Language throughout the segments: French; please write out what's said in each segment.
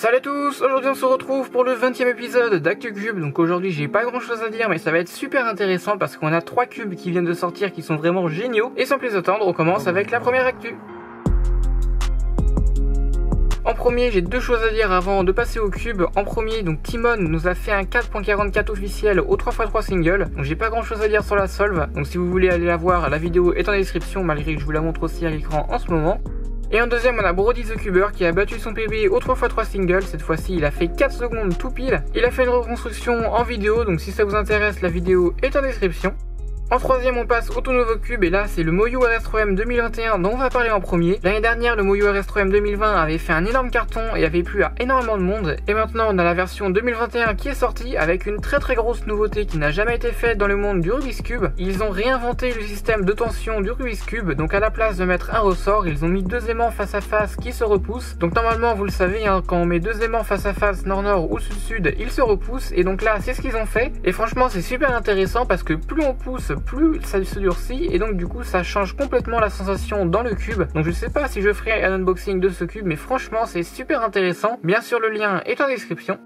Salut à tous, aujourd'hui on se retrouve pour le 20e épisode d'ActuCube. Donc aujourd'hui j'ai pas grand chose à dire mais ça va être super intéressant parce qu'on a 3 cubes qui viennent de sortir qui sont vraiment géniaux. Et sans plus attendre, on commence avec la première actu. En premier, j'ai deux choses à dire avant de passer au cube. En premier, donc Timon nous a fait un 4.44 officiel au 3x3 single. Donc j'ai pas grand chose à dire sur la solve. Donc si vous voulez aller la voir, la vidéo est en description malgré que je vous la montre aussi à l'écran en ce moment. Et en deuxième, on a Brody the Cuber qui a battu son PB au 3x3 single. Cette fois-ci, il a fait 4 secondes tout pile. Il a fait une reconstruction en vidéo, donc si ça vous intéresse, la vidéo est en description. En troisième, on passe au tout nouveau cube et là c'est le Moyu RS3M 2021 dont on va parler en premier. L'année dernière, le Moyu RS3M 2020 avait fait un énorme carton et avait plu à énormément de monde. Et maintenant, on a la version 2021 qui est sortie avec une très grosse nouveauté qui n'a jamais été faite dans le monde du Rubik's Cube. Ils ont réinventé le système de tension du Rubik's Cube. Donc à la place de mettre un ressort, ils ont mis deux aimants face à face qui se repoussent. Donc normalement, vous le savez, hein, quand on met deux aimants face à face nord-nord ou sud-sud, ils se repoussent. Et donc là, c'est ce qu'ils ont fait. Et franchement, c'est super intéressant parce que plus on pousse, plus ça se durcit et donc du coup ça change complètement la sensation dans le cube. Donc je sais pas si je ferai un unboxing de ce cube mais franchement c'est super intéressant. Bien sûr le lien est en description.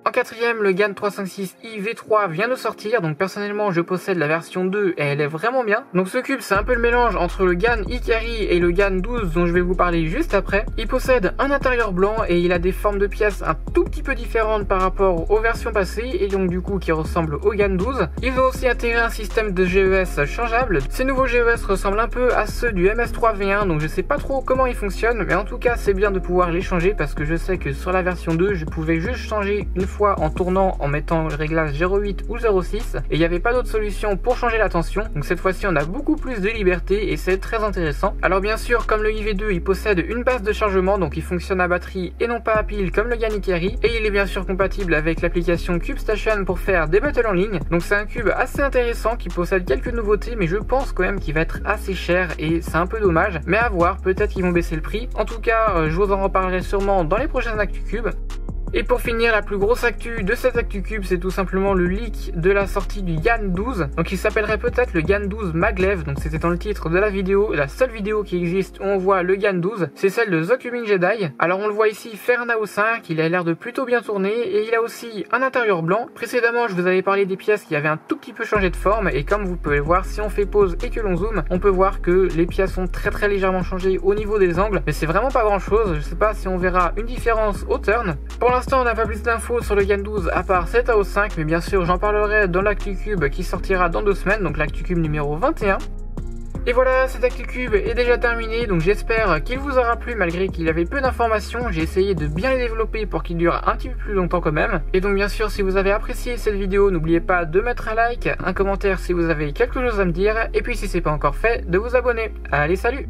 En quatrième, le GAN 356i V3 vient de sortir, donc personnellement je possède la version 2 et elle est vraiment bien. Donc ce cube c'est un peu le mélange entre le GAN Ikari et le GAN 12 dont je vais vous parler juste après. Il possède un intérieur blanc et il a des formes de pièces un tout petit peu différentes par rapport aux versions passées et donc du coup qui ressemblent au GAN 12. Ils ont aussi intégré un système de GES changeable. Ces nouveaux GES ressemblent un peu à ceux du MS3V1 donc je sais pas trop comment ils fonctionnent mais en tout cas c'est bien de pouvoir les changer parce que je sais que sur la version 2 je pouvais juste changer une fois en tournant en mettant le réglage 0.8 ou 0.6 et il n'y avait pas d'autre solution pour changer la tension. Donc cette fois-ci on a beaucoup plus de liberté et c'est très intéressant. Alors bien sûr comme le IV2 il possède une base de chargement donc il fonctionne à batterie et non pas à pile comme le GAN Ikari et il est bien sûr compatible avec l'application CubeStation pour faire des battles en ligne. Donc c'est un cube assez intéressant qui possède quelques nouveautés mais je pense quand même qu'il va être assez cher et c'est un peu dommage mais à voir, peut-être qu'ils vont baisser le prix. En tout cas je vous en reparlerai sûrement dans les prochaines ActuCube. Et pour finir, la plus grosse actu de cette ActuCube, c'est tout simplement le leak de la sortie du GAN 12. Donc il s'appellerait peut-être le GAN 12 Maglev, donc c'était dans le titre de la vidéo. La seule vidéo qui existe où on voit le GAN 12, c'est celle de The Cubing Jedi. Alors on le voit ici faire un AO5, il a l'air de plutôt bien tourner et il a aussi un intérieur blanc. Précédemment, je vous avais parlé des pièces qui avaient un tout petit peu changé de forme et comme vous pouvez le voir, si on fait pause et que l'on zoome, on peut voir que les pièces sont très légèrement changées au niveau des angles. Mais c'est vraiment pas grand chose, je sais pas si on verra une différence au turn. Pour l'instant, on n'a pas plus d'infos sur le GAN 12 à part cet AO5, mais bien sûr j'en parlerai dans l'ActuCube qui sortira dans 2 semaines, donc l'ActuCube numéro 21. Et voilà, cet ActuCube est déjà terminé, donc j'espère qu'il vous aura plu malgré qu'il avait peu d'informations. J'ai essayé de bien les développer pour qu'il dure un petit peu plus longtemps quand même. Et donc bien sûr, si vous avez apprécié cette vidéo, n'oubliez pas de mettre un like, un commentaire si vous avez quelque chose à me dire, et puis si c'est pas encore fait, de vous abonner. Allez, salut!